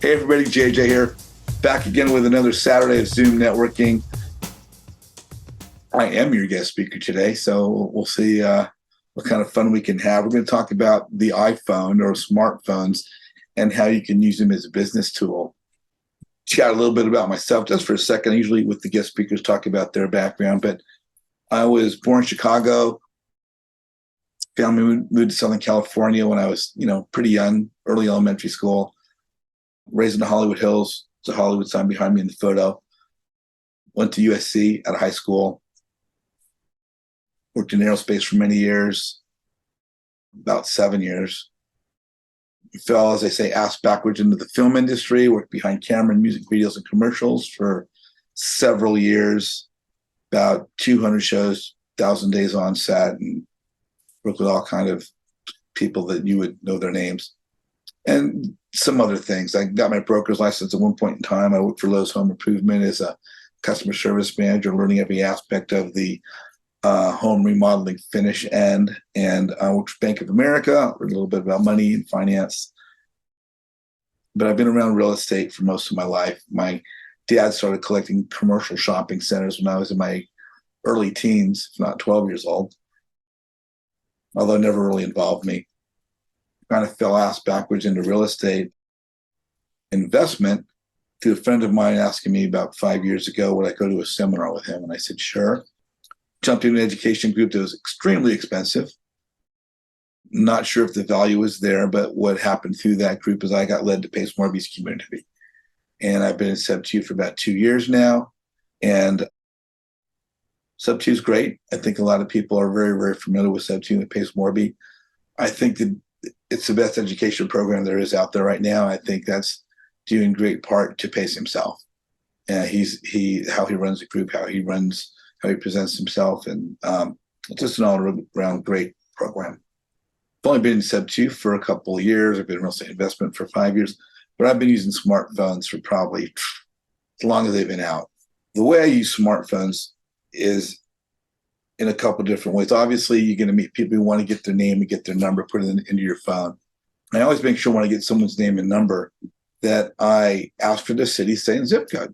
Hey everybody, JJ here, back again with another Saturday of Zoom networking. I am your guest speaker today, so we'll see what kind of fun we can have. We're going to talk about the iPhone or smartphones and how you can use them as a business tool. Chat a little bit about myself just for a second. I usually with the guest speakers talk about their background, but I was born in Chicago. Family moved to Southern California when I was, pretty young, early elementary school. Raised in the Hollywood Hills. There's a Hollywood sign behind me in the photo. Went to USC out of high school. Worked in aerospace for many years, about 7 years. Fell, as they say, ass backwards into the film industry. Worked behind camera and music videos and commercials for several years. About 200 shows, 1,000 days on set, and worked with all kind of people that you would know their names. And some other things. I got my broker's license at one point in time. I worked for Lowe's Home Improvement as a customer service manager, learning every aspect of the home remodeling finish end. And I worked for Bank of America, learned a little bit about money and finance. But I've been around real estate for most of my life. My dad started collecting commercial shopping centers when I was in my early teens, if not 12 years old, although it never really involved me. Kind of fell ass backwards into real estate investment through a friend of mine asking me about 5 years ago, would I go to a seminar with him? And I said, sure. Jumped into an education group that was extremely expensive. Not sure if the value was there, but what happened through that group is I got led to Pace Morby's community. And I've been in Sub 2 for about 2 years now. And Sub 2 is great. I think a lot of people are very, very familiar with Sub 2 and Pace Morby. I think that it's the best education program there is out there right now. I think that's due in great part to Pace himself. And how he runs the group, how he presents himself, and just an all-around great program. I've only been in Sub 2 for a couple of years. I've been in real estate investment for 5 years, but I've been using smartphones for probably as long as they've been out. The way I use smartphones is in a couple different ways. Obviously, you're going to meet people who want to get their name and get their number, put it into your phone. I always make sure when I get someone's name and number that I ask for their city, state, and zip code,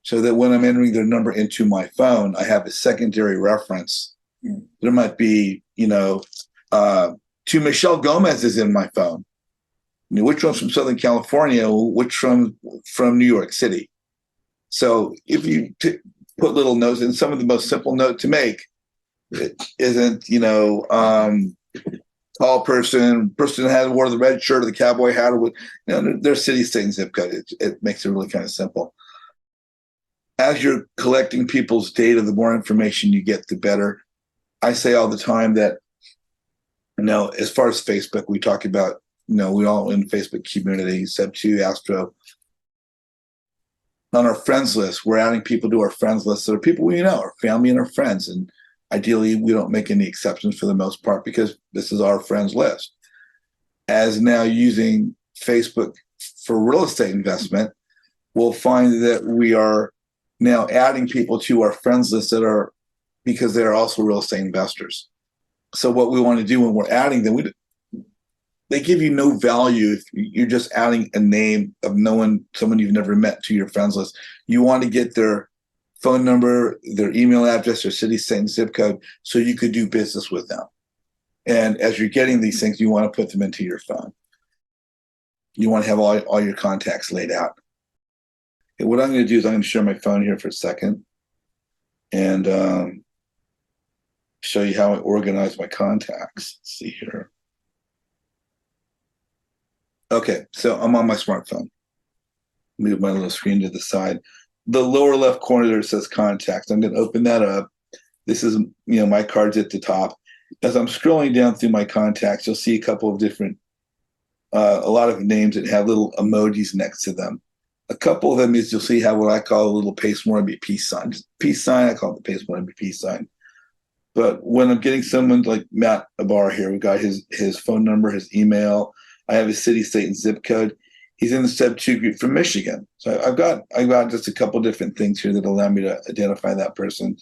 so that when I'm entering their number into my phone, I have a secondary reference. There might be, to Michelle Gomez is in my phone. Which one's from Southern California? Which from New York City? So if you put little notes, and some of the most simple note to make it isn't, tall person had wore the red shirt or the cowboy hat, or their city, state, and zip code. It makes it really kind of simple. As you're collecting people's data, the more information you get, the better. I say all the time that, as far as Facebook, we talk about, we all in the Facebook community, Sub 2, Astro. On our friends list, we're adding people to our friends list that are people we know, our family and our friends. And ideally, we don't make any exceptions for the most part because this is our friends list. As now using Facebook for real estate investment, we'll find that we are now adding people to our friends list because they're also real estate investors. So what we want to do when we're adding them, they give you no value if you're just adding a name of someone you've never met to your friends list. You want to get their phone number, their email address, their city, state, and zip code, so you could do business with them. And as you're getting these things, you want to put them into your phone. You want to have all your contacts laid out. And what I'm going to do is I'm going to share my phone here for a second and show you how I organize my contacts. Let's see here. Okay, so I'm on my smartphone. Move my little screen to the side. The lower left corner there says contacts. I'm going to open that up. This is, my cards at the top. As I'm scrolling down through my contacts, you'll see a couple of different, a lot of names that have little emojis next to them. A couple of them is you'll see how what I call a little Pace Morby peace sign. Just peace sign, I call it the Pace Morby peace sign. But when I'm getting someone like Matt Abar here, we got his phone number, his email. I have his city, state, and zip code. He's in the Sub 2 group from Michigan. So I've got just a couple different things here that allow me to identify that person.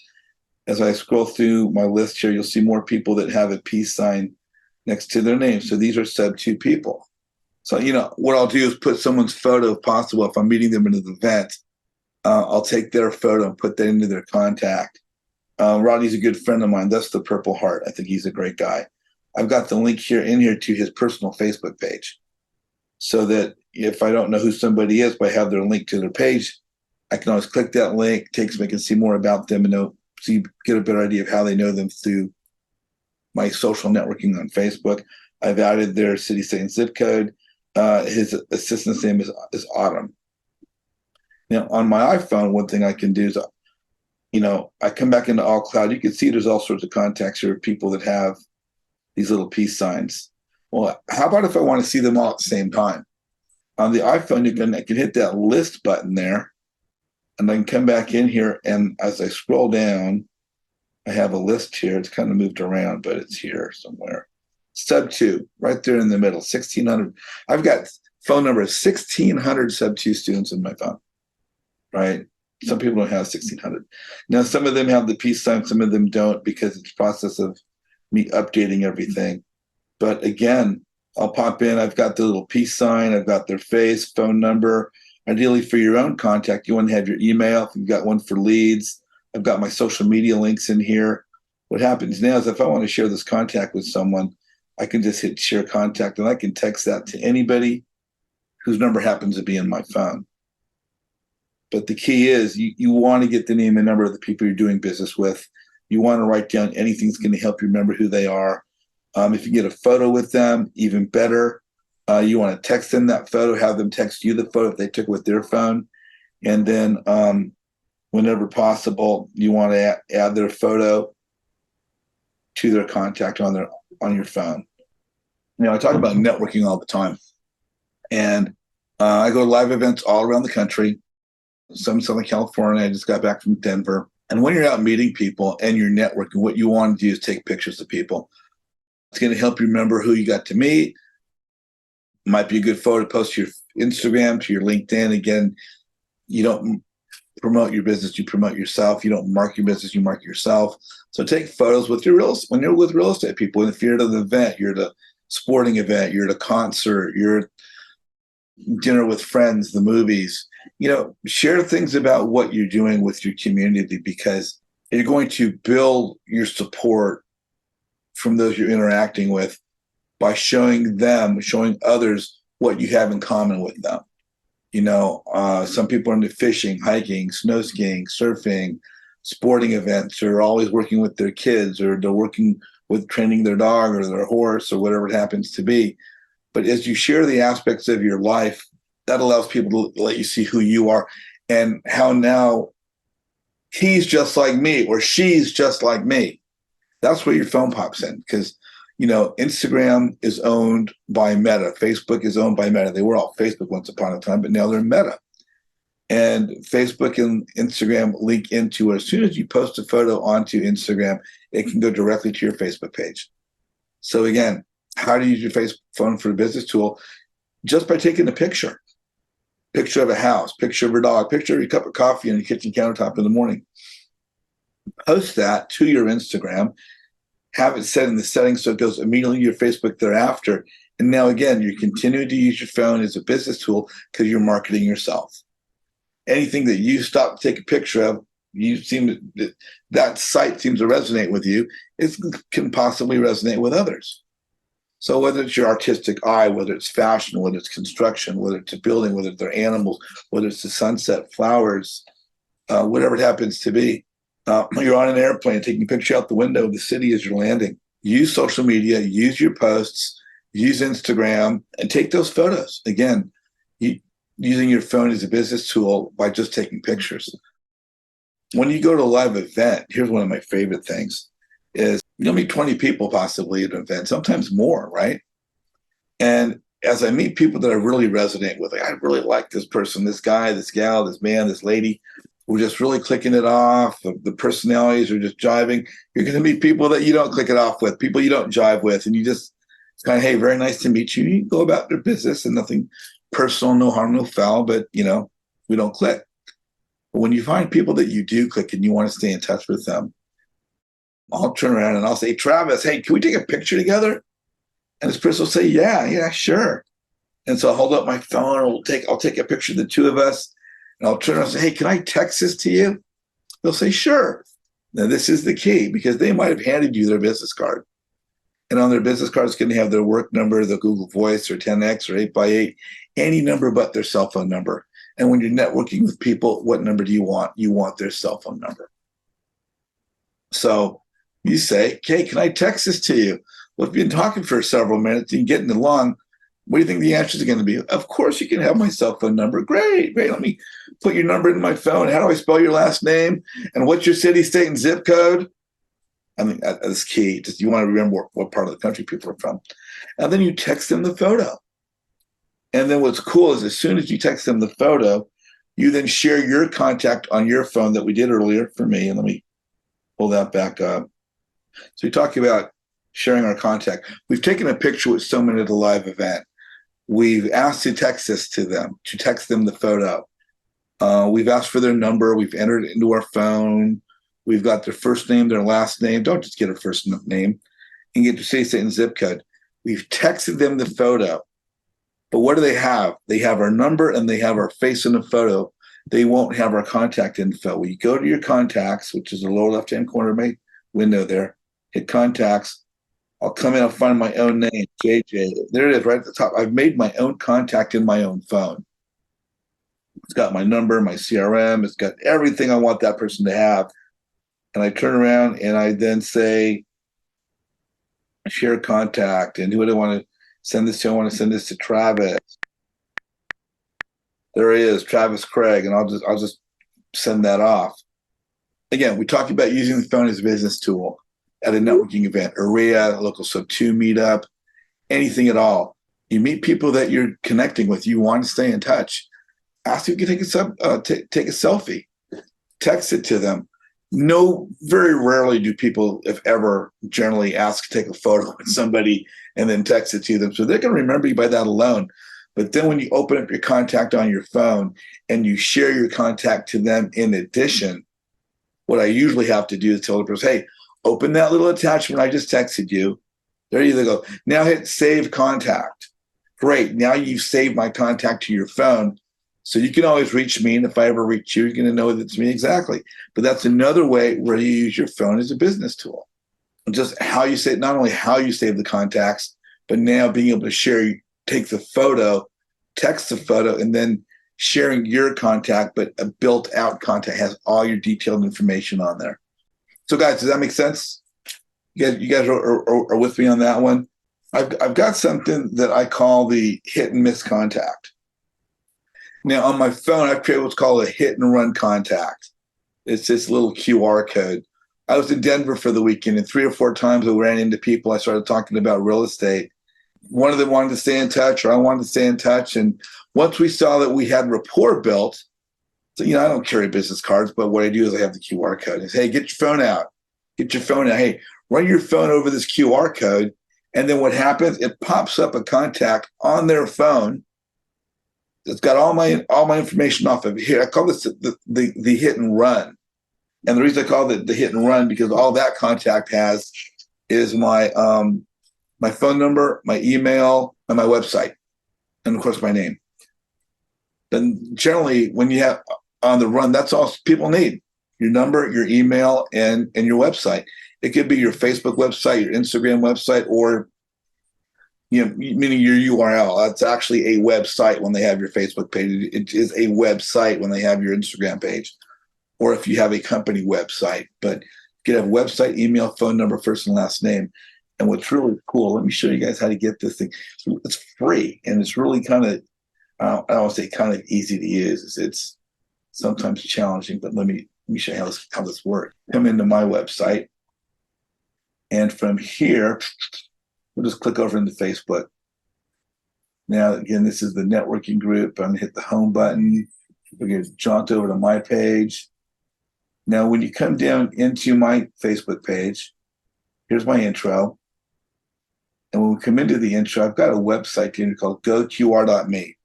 As I scroll through my list here, you'll see more people that have a peace sign next to their name. So these are Sub 2 people. So, what I'll do is put someone's photo, if possible, if I'm meeting them in an event, I'll take their photo and put that into their contact. Rodney's a good friend of mine. That's the Purple Heart. I think he's a great guy. I've got the link in here to his personal Facebook page, so that if I don't know who somebody is, but I have their link to their page, I can always click that link, takes me, I can see more about them and get a better idea of how they know them through my social networking on Facebook. I've added their city, state, and zip code. His assistant's name is Autumn. Now, on my iPhone, one thing I can do is, I come back into All Cloud. You can see there's all sorts of contacts here of people that have these little peace signs. Well, how about if I want to see them all at the same time? On the iPhone, I can hit that list button there, and I can come back in here, and as I scroll down, I have a list here. It's kind of moved around, but it's here somewhere. Sub 2, right there in the middle, 1,600. I've got phone number of 1,600 Sub 2 students in my phone, right? Some people don't have 1,600. Now, some of them have the peace sign, some of them don't, because it's a process of me updating everything. But again, I'll pop in. I've got the little peace sign. I've got their face, phone number. Ideally, for your own contact, you want to have your email. If you've got one for leads, I've got my social media links in here. What happens now is if I want to share this contact with someone, I can just hit share contact, and I can text that to anybody whose number happens to be in my phone. But the key is you want to get the name and number of the people you're doing business with. You want to write down anything that's going to help you remember who they are. If you get a photo with them, even better. You want to text them that photo, have them text you the photo if they took it with their phone. And then whenever possible, you want to add their photo to their contact on your phone. I talk about networking all the time. And I go to live events all around the country. Some in Southern California. I just got back from Denver. And when you're out meeting people and you're networking, what you want to do is take pictures of people. It's going to help you remember who you got to meet. Might be a good photo to post to your Instagram, to your LinkedIn. Again, you don't promote your business, you promote yourself. You don't market your business, you market yourself. So take photos with when you're with real estate people. If you're at an event, you're at a sporting event, you're at a concert, you're at dinner with friends, the movies, share things about what you're doing with your community, because you're going to build your support from those you're interacting with by showing others what you have in common with them. Some people are into fishing, hiking, snow skiing, surfing, sporting events, or always working with their kids, or they're working with training their dog or their horse or whatever it happens to be. But as you share the aspects of your life, that allows people to let you see who you are and how now he's just like me or she's just like me. That's where your phone pops in, because Instagram is owned by Meta. Facebook is owned by Meta. They were all Facebook once upon a time, but now they're Meta. And Facebook and Instagram link into it. As soon as you post a photo onto Instagram, it can go directly to your Facebook page. So again, how to use your phone for a business tool? Just by taking a picture of a house, picture of your dog, picture of your cup of coffee on your kitchen countertop in the morning. Post that to your Instagram, have it set in the settings so it goes immediately to your Facebook thereafter. And now, again, you're continuing to use your phone as a business tool because you're marketing yourself. Anything that you stop to take a picture of, that site seems to resonate with you, it can possibly resonate with others. So whether it's your artistic eye, whether it's fashion, whether it's construction, whether it's a building, whether they're animals, whether it's the sunset, flowers, whatever it happens to be, you're on an airplane taking a picture out the window of the city as you're landing. Use social media, use your posts, use Instagram, and take those photos. Again, using your phone as a business tool by just taking pictures. When you go to a live event, here's one of my favorite things is you'll meet 20 people possibly at an event, sometimes more, right? And as I meet people that I really resonate with, I really like this person, this guy, this gal, this man, this lady, we're just really clicking it off. The personalities are just jiving. You're going to meet people that you don't click it off with, people you don't jive with, and it's kind of, hey, very nice to meet you. You go about their business and nothing personal, no harm, no foul, but, we don't click. But when you find people that you do click and you want to stay in touch with them, I'll turn around and I'll say, Travis, hey, can we take a picture together? And this person will say, yeah, sure. And so I'll hold up my phone, I'll take a picture of the two of us, and I'll turn around and say, hey, can I text this to you? They'll say, sure. Now, this is the key, because they might have handed you their business card. And on their business card, it's going to have their work number, the Google Voice or 10X or 8x8, any number but their cell phone number. And when you're networking with people, what number do you want? You want their cell phone number. So you say, okay, can I text this to you? Well, if you've been talking for several minutes and getting along, what do you think the answers are going to be? Of course, you can have my cell phone number. Great. Let me put your number in my phone. How do I spell your last name? And what's your city, state, and zip code? I mean, that's key. Just you want to remember what part of the country people are from. And then you text them the photo. And then what's cool is as soon as you text them the photo, you then share your contact on your phone that we did earlier for me. And let me pull that back up. So we talk about sharing our contact. We've taken a picture with someone at a live event. We've asked to text this to them, to text them the photo. We've asked for their number. We've entered it into our phone. We've got their first name, their last name. Don't just get a first name and get your city, state, and zip code. We've texted them the photo. But what do they have? They have our number and they have our face in the photo. They won't have our contact info. When you go to your contacts, which is the lower left-hand corner of my window there, hit contacts. I'll come in, I'll find my own name, JJ. There it is, right at the top. I've made my own contact in my own phone. It's got my number, my CRM. It's got everything I want that person to have. And I turn around and I then say, share contact. And who do I want to send this to? I want to send this to Travis. There he is, Travis Craig. And I'll just send that off. Again, we talked about using the phone as a business tool at a networking event, a RIA, a local SO2 meetup, anything at all. You meet people that you're connecting with. You want to stay in touch. Ask if you can take a selfie. Text it to them. No, very rarely do people, if ever, generally ask to take a photo with somebody and then text it to them. So they're going to remember you by that alone. But then when you open up your contact on your phone and you share your contact to them in addition, what I usually have to do is tell the person, hey, open that little attachment I just texted you. There you go. Now hit save contact. Great. Now you've saved my contact to your phone. So you can always reach me. And if I ever reach you, you're going to know that it's me exactly. But that's another way where you use your phone as a business tool. Just how you say, not only how you save the contacts, but now being able to share, take the photo, text the photo, and then sharing your contact, but a built out contact has all your detailed information on there. So guys, does that make sense? You guys are with me on that one? I've got something that I call the hit and miss contact. Now on my phone, I've created what's called a hit and run contact. It's this little QR code. I was in Denver for the weekend, and 3 or 4 times I ran into people. I started talking about real estate. One of them wanted to stay in touch, or I wanted to stay in touch. And once we saw that we had rapport built, so, I don't carry business cards, but what I do is I have the QR code. I say, hey, get your phone out. Get your phone out. Hey, run your phone over this QR code. And then what happens, it pops up a contact on their phone. It's got all my information off of here. I call this the hit and run. And the reason I call it the hit and run, because all that contact has is my my phone number, my email, and my website. And of course, my name. Then generally, when you have on the run, that's all people need: your number, your email, and your website. It could be your Facebook website, your Instagram website, or meaning your URL. That's actually a website when they have your Facebook page. It is a website when they have your Instagram page, or if you have a company website. But you can have website, email, phone number, first and last name. And what's really cool, let me show you guys how to get this thing. It's free, and it's really kind of, I don't want to say kind of easy to use. It's sometimes challenging, but let me show you how this works. Come into my website, and from here, we'll just click over into Facebook. Now, again, this is the networking group. I'm going to hit the home button. We're going to jaunt over to my page. Now, when you come down into my Facebook page, here's my intro. And when we come into the intro, I've got a website here called goqr.me.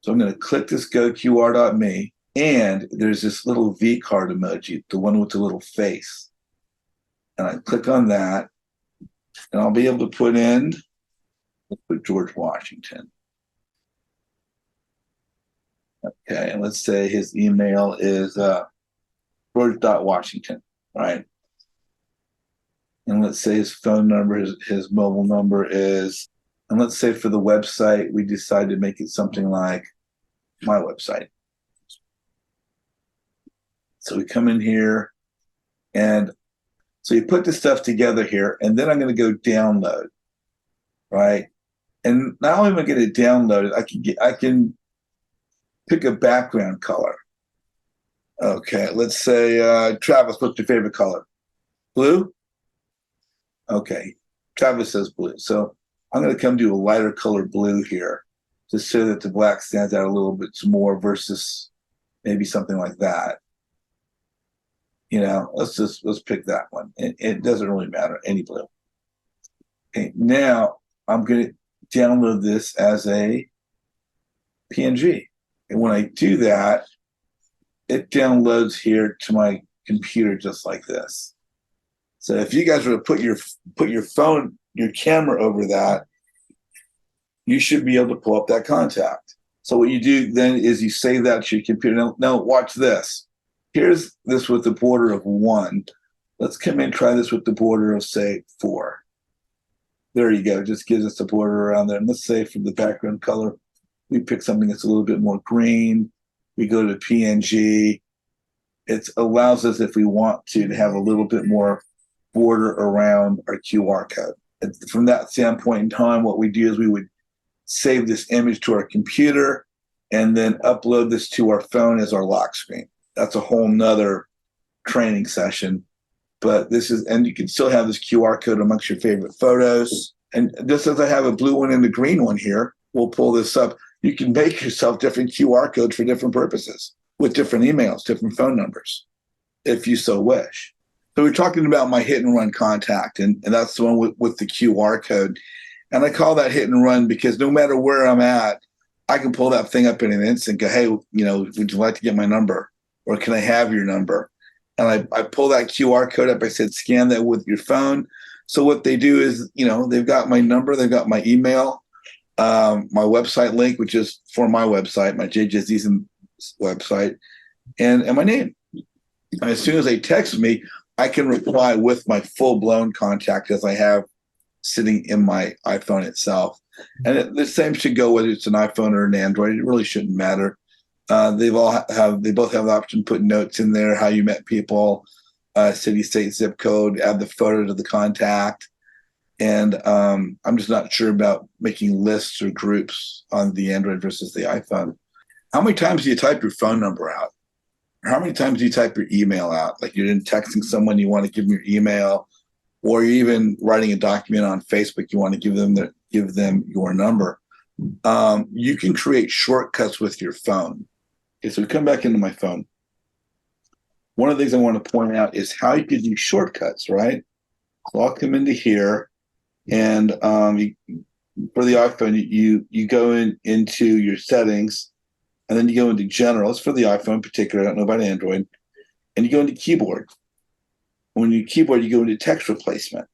So I'm going to click this goqr.me, and there's this little V card emoji, the one with the little face. And I click on that, and I'll be able to put in, let's put George Washington. Okay, and let's say his email is George.Washington, right? And let's say his phone number, his mobile number is, and let's say for the website, we decide to make it something like my website. So we come in here, and so you put the stuff together here, and then I'm going to go download, right? And not only am I going to download it, I can pick a background color. Okay, let's say Travis, what's your favorite color? Blue? Okay, Travis says blue. So I'm going to come to a lighter color blue here, just so that the black stands out a little bit more versus maybe something like that. Let's pick that one. It doesn't really matter, any blue. Okay, now I'm going to download this as a PNG. And when I do that, it downloads here to my computer just like this. So if you guys were to put your phone, your camera over that, you should be able to pull up that contact. So what you do then is you save that to your computer. Now watch this. Here's this with the border of 1. Let's come in and try this with the border of, say, 4. There you go. It just gives us a border around there. And let's say for the background color, we pick something that's a little bit more green. We go to PNG. It allows us, if we want to have a little bit more border around our QR code. And from that standpoint in time, what we do is we would save this image to our computer and then upload this to our phone as our lock screen. That's a whole nother training session. But and you can still have this QR code amongst your favorite photos. And just as I have a blue one and a green one here, we'll pull this up. You can make yourself different QR codes for different purposes with different emails, different phone numbers, if you so wish. So we're talking about my hit and run contact, and that's the one with the QR code. And I call that hit and run because no matter where I'm at, I can pull that thing up in an instant and go, hey, would you like to get my number? Or can I have your number? And I pull that QR code up. I said, scan that with your phone. So what they do is, they've got my number, they've got my email, my website link, which is for my website, my Azizian website, and my name. And as soon as they text me, I can reply with my full-blown contact as I have sitting in my iPhone itself. And the same should go whether it's an iPhone or an Android. It really shouldn't matter. They both have the option to put notes in there, how you met people, city, state, zip code, add the photo to the contact. And I'm just not sure about making lists or groups on the Android versus the iPhone. How many times do you type your phone number out? Or how many times do you type your email out? Like you're texting someone, you want to give them your email, or you're even writing a document on Facebook, you want to give them your number. You can create shortcuts with your phone. Okay, so we come back into my phone. One of the things I want to point out is how you can do shortcuts, right? So I'll come into here, and for the iPhone, you go into your settings, and then you go into general. It's for the iPhone in particular. I don't know about Android. And you go into keyboard. When you keyboard, you go into text replacement.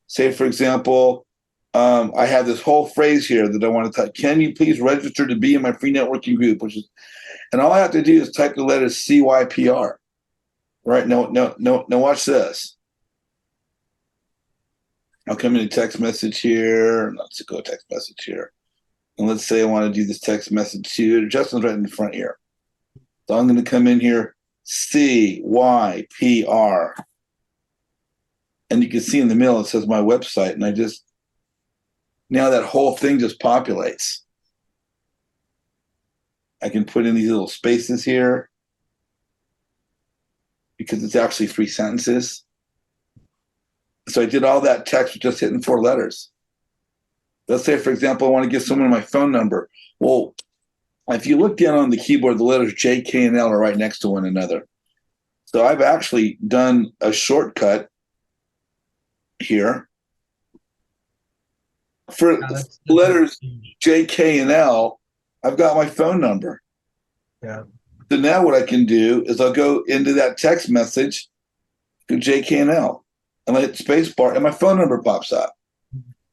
Say, for example, I have this whole phrase here that I want to type. Can you please register to be in my free networking group? And all I have to do is type the letters CYPR. Right? No, watch this. I'll come into text message here. Let's go text message here. And let's say I want to do this text message to Justin's right in the front here. So I'm going to come in here, CYPR. And you can see in the middle, it says my website. And now that whole thing just populates. I can put in these little spaces here because it's actually 3 sentences. So I did all that text with just hitting 4 letters. Let's say, for example, I want to give someone my phone number. Well, if you look down on the keyboard, the letters J, K, and L are right next to one another. So I've actually done a shortcut here. For the letters J, K, and L, I've got my phone number. Yeah. So now what I can do is I'll go into that text message to J, K, and L, and I hit space bar, and my phone number pops up.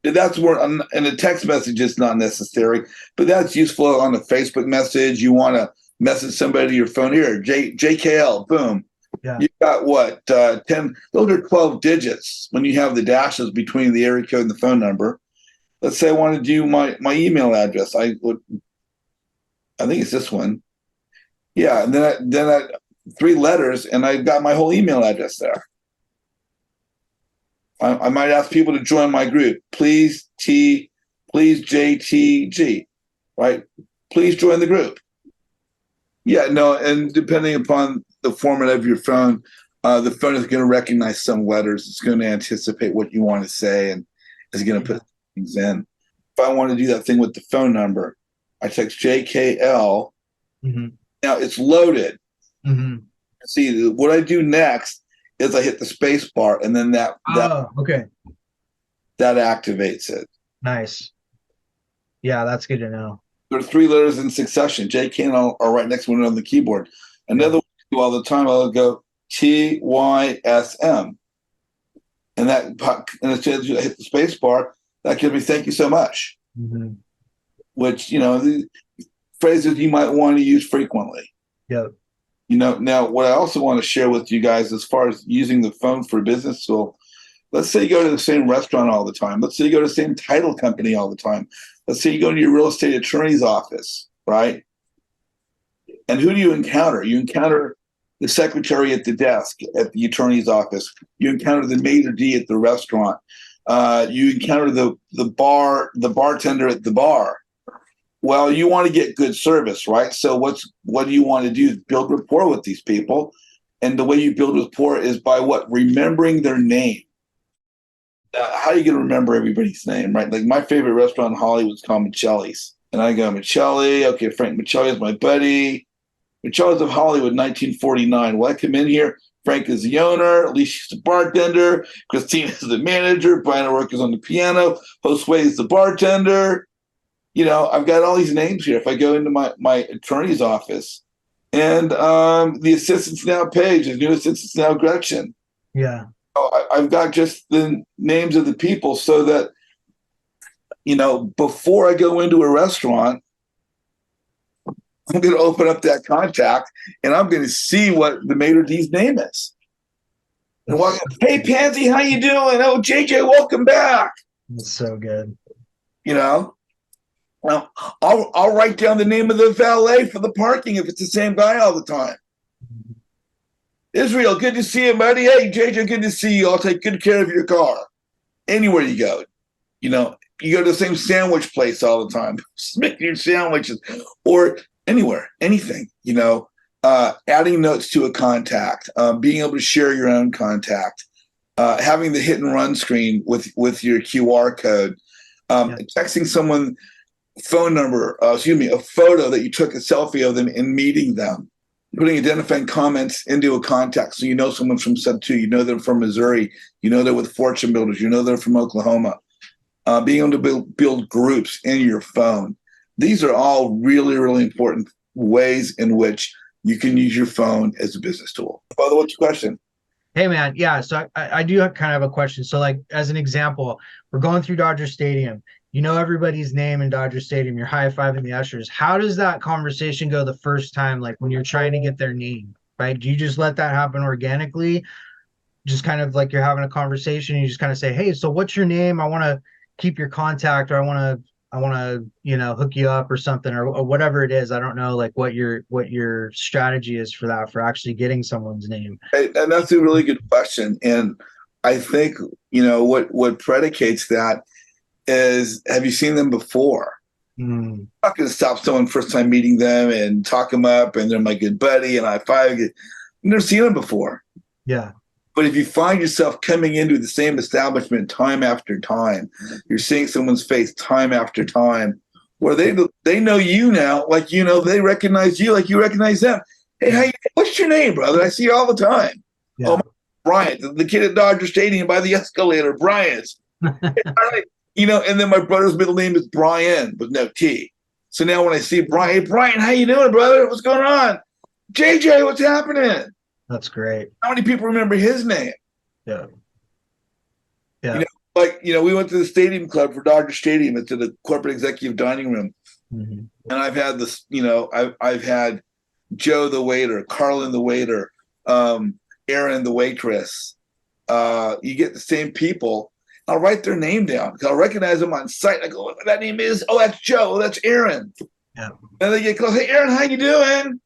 That's where, and a text message is not necessary, but that's useful on a Facebook message. You want to message somebody to your phone here, JKL, boom. Yeah. You got what, 10, those are 12 digits when you have the dashes between the area code and the phone number. Let's say I want to do my email address. I think it's this one. Yeah, and then I 3 letters, and I've got my whole email address there. I might ask people to join my group. Please JTG, right? Please join the group. Yeah, no, and depending upon the format of your phone, the phone is going to recognize some letters. It's going to anticipate what you want to say, and is going to put things in. If I want to do that thing with the phone number, I text JKL. Mm-hmm. Now it's loaded. Mm-hmm. See, what I do next is I hit the space bar, and then that activates it. Nice. Yeah, that's good to know. There are 3 letters in succession. JK and L are right next to one on the keyboard. Another one I do all the time, I'll go TYSM. And as soon as I hit the space bar, that gives me thank you so much. Mm-hmm. Which, the phrases you might want to use frequently. Yep. Now what I also want to share with you guys as far as using the phone for business tool, let's say you go to the same restaurant all the time. Let's say you go to the same title company all the time. Let's say you go to your real estate attorney's office, right? And who do you encounter? You encounter the secretary at the desk at the attorney's office. You encounter the maitre d' at the restaurant. You encounter the bartender at the bar. Well, you want to get good service, right? So what do you want to do? Build rapport with these people. And the way you build rapport is by what? Remembering their name. How are you going to remember everybody's name, right? Like my favorite restaurant in Hollywood is called Michelli's. And I go, Michelli, okay, Frank Michelli is my buddy. Michelli's of Hollywood, 1949. Well, I come in here, Frank is the owner, Alicia's the bartender, Christine is the manager, Brian O'Rourke is on the piano, Josue is the bartender. I've got all these names here. If I go into my attorney's office, and the assistant's now Paige, the new assistant's now Gretchen. Yeah. I've got just the names of the people so that, before I go into a restaurant, I'm going to open up that contact and I'm going to see what the maitre d's name is. And walk up, hey, Pansy, how you doing? Oh, JJ, welcome back. That's so good. Well, I'll write down the name of the valet for the parking if it's the same guy all the time. Israel, good to see you, buddy. Hey, JJ, good to see you. I'll take good care of your car. Anywhere you go, you go to the same sandwich place all the time, making your sandwiches, or anywhere, anything, adding notes to a contact, being able to share your own contact, having the hit and run screen with your QR code, texting someone phone number, a photo that you took a selfie of them and meeting them. Putting identifying comments into a contact so someone from Sub 2, they're from Missouri, they're with Fortune Builders, they're from Oklahoma. Being able to build groups in your phone. These are all really, really important ways in which you can use your phone as a business tool. Father, what's your question? Hey, man. Yeah, so I do kind of have a question. So, like, as an example, we're going through Dodger Stadium. Everybody's name in Dodger Stadium. You're high-fiving the ushers. How does that conversation go the first time, like when you're trying to get their name, right? Do you just let that happen organically? Just kind of like you're having a conversation, you just kind of say, hey, so what's your name? I want to keep your contact, or I want to hook you up or something, or whatever it is. I don't know, like what your strategy is for that, for actually getting someone's name. And that's a really good question. And I think, what predicates that is, have you seen them before? I'm not going to stop someone first time meeting them and talk them up and they're my good buddy and I I've never seen them before. Yeah. But if you find yourself coming into the same establishment time after time, you're seeing someone's face time after time, where they know you now, like they recognize you like you recognize them. Hey, what's your name, brother? I see you all the time. Yeah. Oh, Brian, the kid at Dodger Stadium by the escalator, Brian's. And then my brother's middle name is Brian with no T. So now when I see Brian, hey, Brian, how you doing, brother? What's going on? JJ, what's happening? That's great. How many people remember his name? Yeah. Yeah. like, we went to the stadium club for Dodger Stadium. It's in the corporate executive dining room. Mhm. And I've had this, I've had Joe the waiter, Carlin the waiter, Aaron the waitress. You get the same people. I'll write their name down because I'll recognize them on sight. I go, what that name is? Oh, that's Joe. Oh, that's Aaron. Yeah. And they get close. Hey, Aaron, how you doing?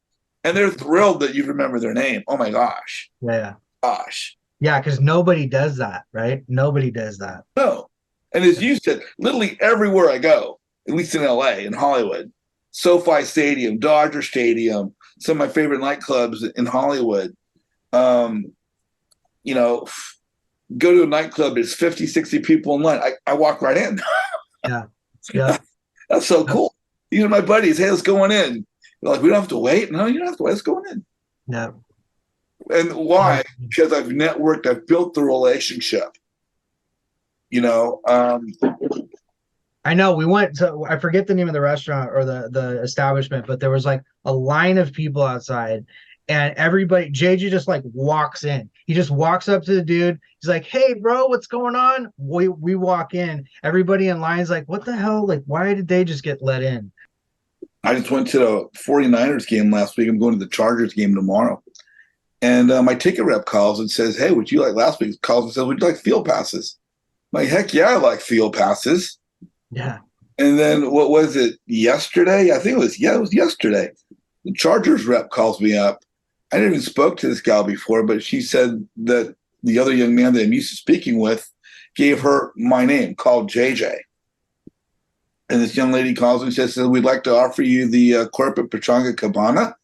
And they're thrilled that you remember their name. Oh my gosh. Yeah. Gosh. Yeah, because nobody does that, right? Nobody does that. No. And as you said, literally everywhere I go, at least in LA, in Hollywood, SoFi Stadium, Dodger Stadium, some of my favorite nightclubs in Hollywood. You know, go to a nightclub, there's 50, 60 people in line. I walk right in. Yeah. Yeah. That's so cool. These are my buddies. Hey, let's go on in. They're like, we don't have to wait. No, you don't have to wait. Let's go on in. Yeah. And why? Because I've networked, I've built the relationship. I know we went to, I forget the name of the restaurant or the establishment, but there was like a line of people outside and everybody, JJ just like walks in. He just walks up to the dude. He's like, hey, bro, what's going on? We walk in. Everybody in line's like, what the hell? Like, why did they just get let in? I just went to the 49ers game last week. I'm going to the Chargers game tomorrow. And my ticket rep calls and says, hey, would you like last week? Calls and says, would you like field passes? I'm like, heck yeah, I like field passes. Yeah. And then what was it yesterday? I think it was yesterday. The Chargers rep calls me up. I never even spoke to this gal before, but she said that the other young man that I'm used to speaking with gave her my name, called JJ. And this young lady calls and says, we'd like to offer you the corporate Pechanga Cabana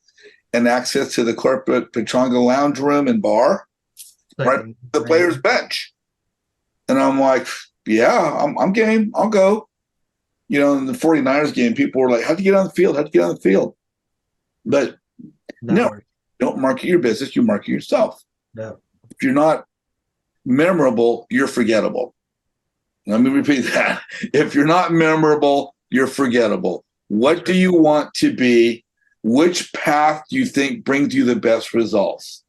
and access to the corporate Pechanga lounge room and bar, right? The player's bench. And I'm like, yeah, I'm game. I'll go. In the 49ers game, people were like, how'd you get on the field? How'd you get on the field? But no, don't market your business. You market yourself. No. If you're not memorable, you're forgettable. Let me repeat that. If you're not memorable, you're forgettable. What do you want to be? Which path do you think brings you the best results?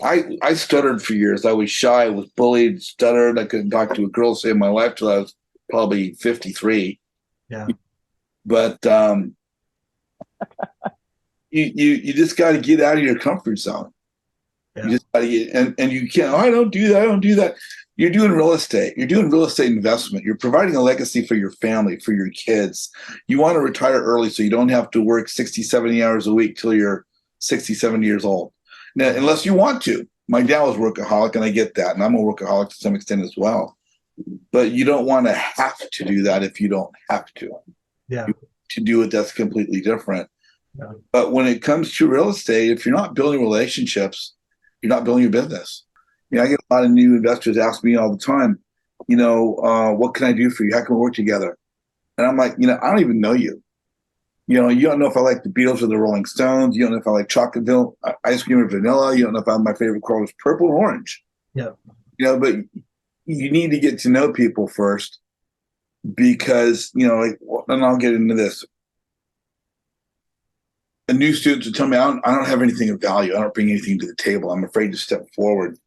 I stuttered for years. I was shy, I was bullied, stuttered. I couldn't talk to a girl to save my life till I was probably 53. Yeah. But you just got to get out of your comfort zone. Yeah. You just got to get, and you can't, I don't do that. I don't do that. You're doing real estate. You're doing real estate investment. You're providing a legacy for your family, for your kids. You want to retire early so you don't have to work 60, 70 hours a week till you're 60, 70 years old. Now, unless you want to. My dad was a workaholic, and I get that. And I'm a workaholic to some extent as well. But you don't want to have to do that if you don't have to. Yeah. To do it, that's completely different. Yeah. But when it comes to real estate, if you're not building relationships, you're not building your business. I get a lot of new investors ask me all the time, what can I do for you? How can we work together? And I'm like, I don't even know you. You don't know if I like the Beatles or the Rolling Stones. You don't know if I like chocolate ice cream or vanilla. You don't know if my favorite color is purple or orange. Yeah. But you need to get to know people first because, and I'll get into this. A new student would tell me, I don't have anything of value. I don't bring anything to the table. I'm afraid to step forward.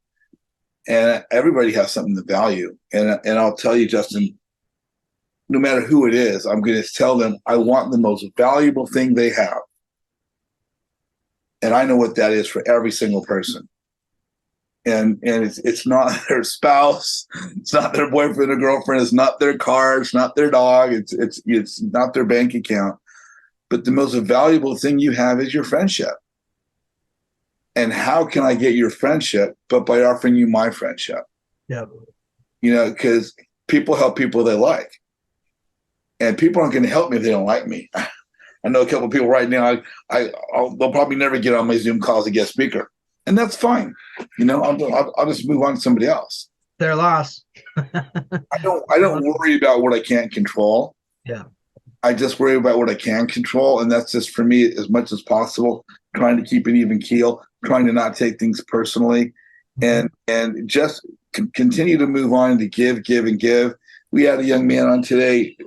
And everybody has something to value. And I'll tell you, Justin, no matter who it is, I'm going to tell them I want the most valuable thing they have. And I know what that is for every single person. And it's not their spouse, it's not their boyfriend or girlfriend, it's not their car, it's not their dog, it's not their bank account. But the most valuable thing you have is your friendship. And how can I get your friendship? But by offering you my friendship. Yeah. Because people help people they like. And people aren't going to help me if they don't like me. I know a couple of people right now, they'll probably never get on my Zoom calls as a guest speaker. And that's fine. I'll just move on to somebody else. Their loss. I don't worry about what I can't control. Yeah. I just worry about what I can control. And that's just for me as much as possible, trying to keep an even keel, trying to not take things personally, and just continue to move on to give. We had a young man on today,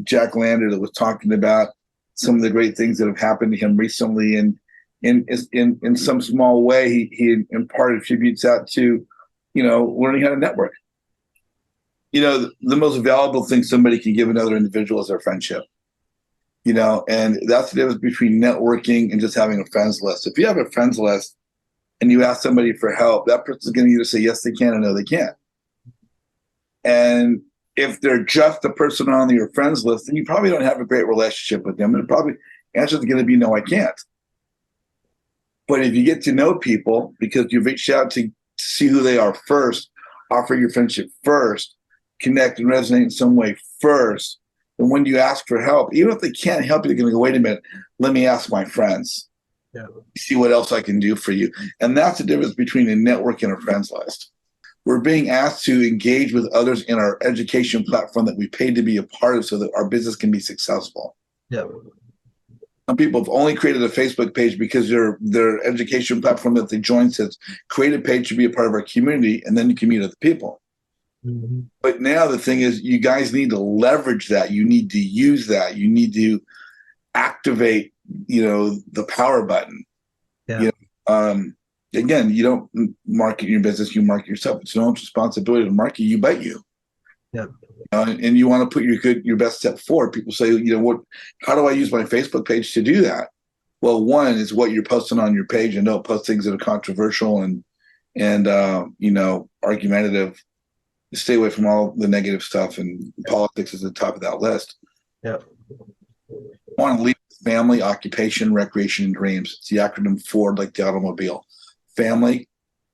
Jack Lander, that was talking about some of the great things that have happened to him recently. And in some small way, he imparted tributes out to, learning how to network. The most valuable thing somebody can give another individual is their friendship. And that's the difference between networking and just having a friends list. If you have a friends list and you ask somebody for help, that person's going to either say yes they can or no they can't. And if they're just the person on your friends list, then you probably don't have a great relationship with them. And probably answer is going to be no, I can't. But if you get to know people because you've reached out to see who they are first, offer your friendship first, connect and resonate in some way first, and when you ask for help, even if they can't help you, they're going to go, wait a minute, let me ask my friends. Yeah. See what else I can do for you. And that's the difference between a network and a friends list. We're being asked to engage with others in our education platform that we paid to be a part of so that our business can be successful. Yeah. Some people have only created a Facebook page because their education platform that they joined says, create a page to be a part of our community, and then you can meet other people. Mm-hmm. But now the thing is, you guys need to leverage that. You need to use that. You need to activate, the power button. Yeah. Again, you don't market your business, you market yourself. It's no one's responsibility to market you but you. Yeah. And you want to put your best step forward. People say, how do I use my Facebook page to do that? Well, one is what you're posting on your page, and don't post things that are controversial and argumentative. Stay away from all the negative stuff, and politics is at the top of that list. Yeah. I want to lead with family, occupation, recreation, and dreams. It's the acronym FORD, like the automobile. Family,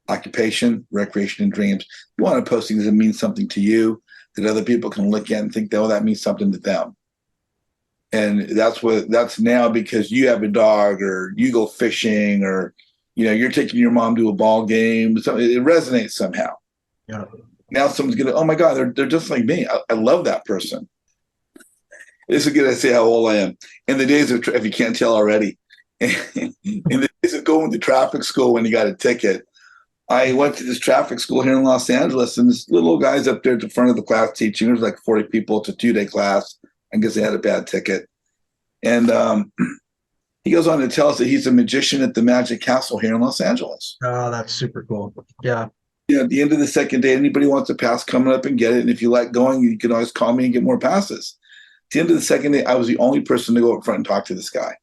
occupation, recreation, and dreams. You want to post things that mean something to you, that other people can look at and think, oh, that means something to them. And that's now because you have a dog, or you go fishing, or you're taking your mom to a ball game. So it resonates somehow. Yeah. Now someone's gonna, oh my God, they're just like me. I love that person. This is gonna say how old I am. In the days of, if you can't tell already, in the days of going to traffic school when you got a ticket, I went to this traffic school here in Los Angeles, and this little guy's up there at the front of the class teaching. There's like 40 people. It's a 2-day class. I guess they had a bad ticket. And he goes on to tell us that he's a magician at the Magic Castle here in Los Angeles. Oh, that's super cool. Yeah. At the end of the second day, anybody wants a pass, coming up and get it. And if you like going, you can always call me and get more passes. At the end of the second day, I was the only person to go up front and talk to this guy.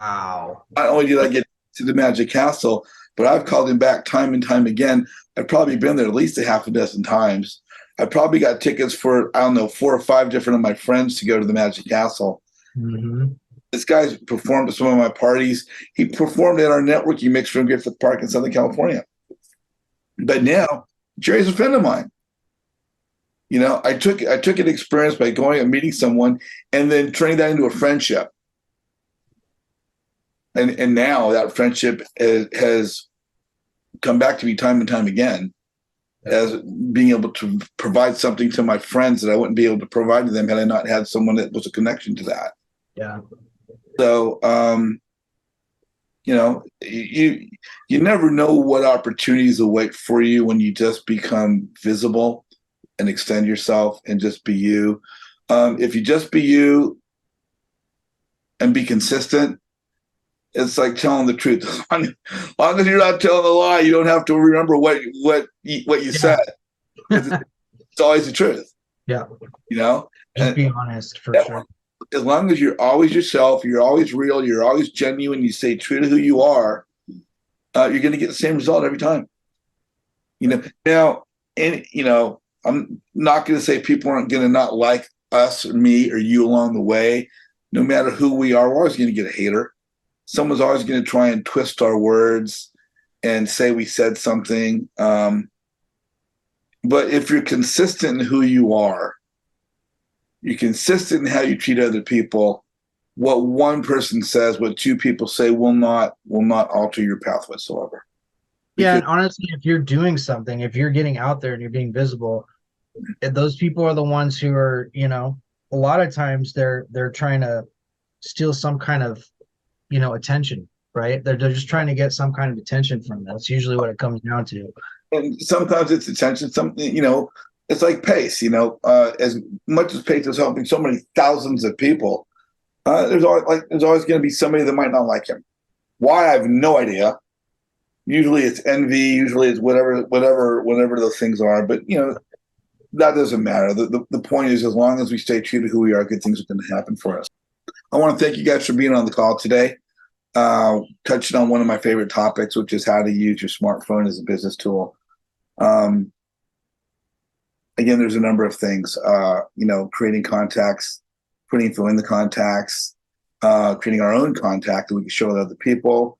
Wow. Not only did I get to the Magic Castle, but I've called him back time and time again. I've probably been there at least a half a dozen times. I probably got tickets for, 4 or 5 different of my friends to go to the Magic Castle. Mm-hmm. This guy's performed at some of my parties. He performed at our networking mix room Griffith Park in Southern California. But now Jerry's a friend of mine. I took an experience by going and meeting someone and then turning that into a friendship. And now that friendship has come back to me time and time again as being able to provide something to my friends that I wouldn't be able to provide to them had I not had someone that was a connection to that. Yeah. So, you never know what opportunities await for you when you just become visible and extend yourself and just be you. If you just be you and be consistent, it's like telling the truth. As long as you're not telling a lie, you don't have to remember what you said. It's always the truth. Yeah. Just be honest for sure. As long as you're always yourself, you're always real, you're always genuine, you stay true to who you are, you're going to get the same result every time. Now, and I'm not going to say people aren't going to not like us or me or you along the way. No matter who we are, we're always going to get a hater. Someone's always going to try and twist our words and say we said something. But if you're consistent in who you are, you're consistent in how you treat other people, what one person says, what 2 people say will not alter your path whatsoever. Yeah, and honestly, if you're doing something, if you're getting out there and you're being visible, those people are the ones who are, a lot of times they're trying to steal some kind of, attention, right? They're just trying to get some kind of attention from them. That's usually what it comes down to. And sometimes it's attention. Something, it's like Pace. As much as Pace is helping so many thousands of people, there's always going to be somebody that might not like him. Why? I have no idea. Usually it's envy. Usually it's whatever those things are. But that doesn't matter. The point is, as long as we stay true to who we are, good things are going to happen for us. I want to thank you guys for being on the call today. Touching on one of my favorite topics, which is how to use your smartphone as a business tool. Again, there's a number of things, creating contacts, putting info in the contacts, creating our own contact that we can show to other people,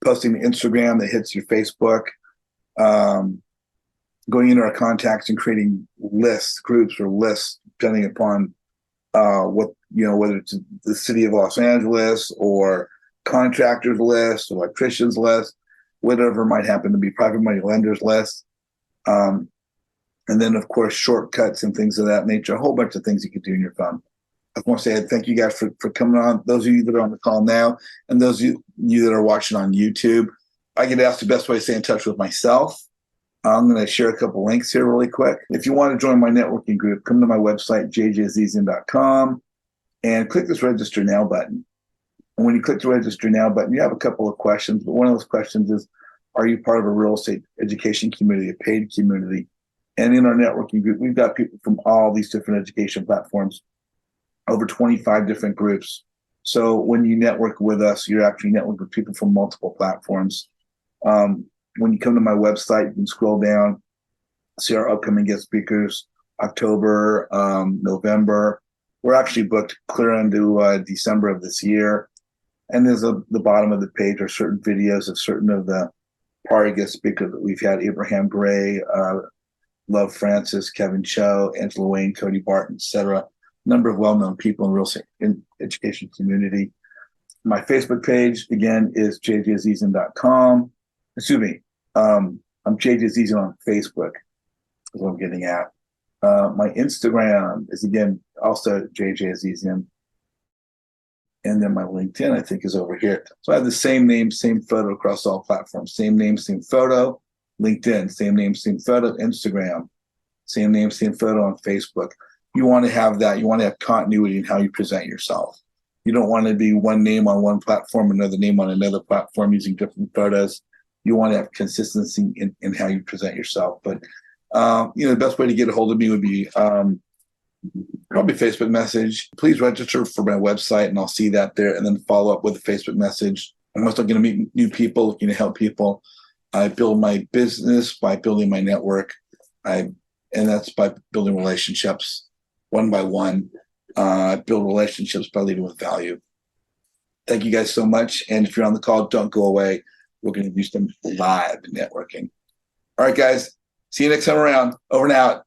posting to Instagram that hits your Facebook, going into our contacts and creating lists, groups or lists, depending upon whether it's the city of Los Angeles or contractors list, electricians list, whatever might happen to be, private money lenders list. And then, of course, shortcuts and things of that nature, a whole bunch of things you can do in your phone. I want to say thank you guys for coming on. Those of you that are on the call now and those of you that are watching on YouTube, I get asked the best way to stay in touch with myself. I'm going to share a couple links here really quick. If you want to join my networking group, come to my website, jjazizian.com, and click this register now button. And when you click the register now button, you have a couple of questions. But one of those questions is, are you part of a real estate education community, a paid community? And in our networking group, we've got people from all these different education platforms, over 25 different groups. So when you network with us, you're actually networking with people from multiple platforms. When you come to my website, you can scroll down, see our upcoming guest speakers, October, November. We're actually booked clear into December of this year. And there's the bottom of the page are certain videos of certain of the prior guest speakers that we've had: Abraham Gray, Love Francis, Kevin Cho, Angela Wayne, Cody Barton, etc. Number of well-known people in the real estate education community. My Facebook page, again, is jjazizian.com. Excuse me. I'm JJ Azizian on Facebook, is what I'm getting at. My Instagram is, again, also JJ Azizian. And then my LinkedIn, I think, is over here. So I have the same name, same photo across all platforms. Same name, same photo. LinkedIn, same name, same photo. Instagram, same name, same photo on Facebook. You want to have that. You want to have continuity in how you present yourself. You don't want to be one name on one platform, another name on another platform using different photos. You want to have consistency in how you present yourself. But, the best way to get a hold of me would be probably Facebook message. Please register for my website, and I'll see that there, and then follow up with a Facebook message. I'm also going to meet new people, looking to help people. I build my business by building my network, and that's by building relationships one by one. I build relationships by leading with value. Thank you guys so much. And if you're on the call, don't go away. We're going to do some live networking. All right, guys. See you next time around. Over and out.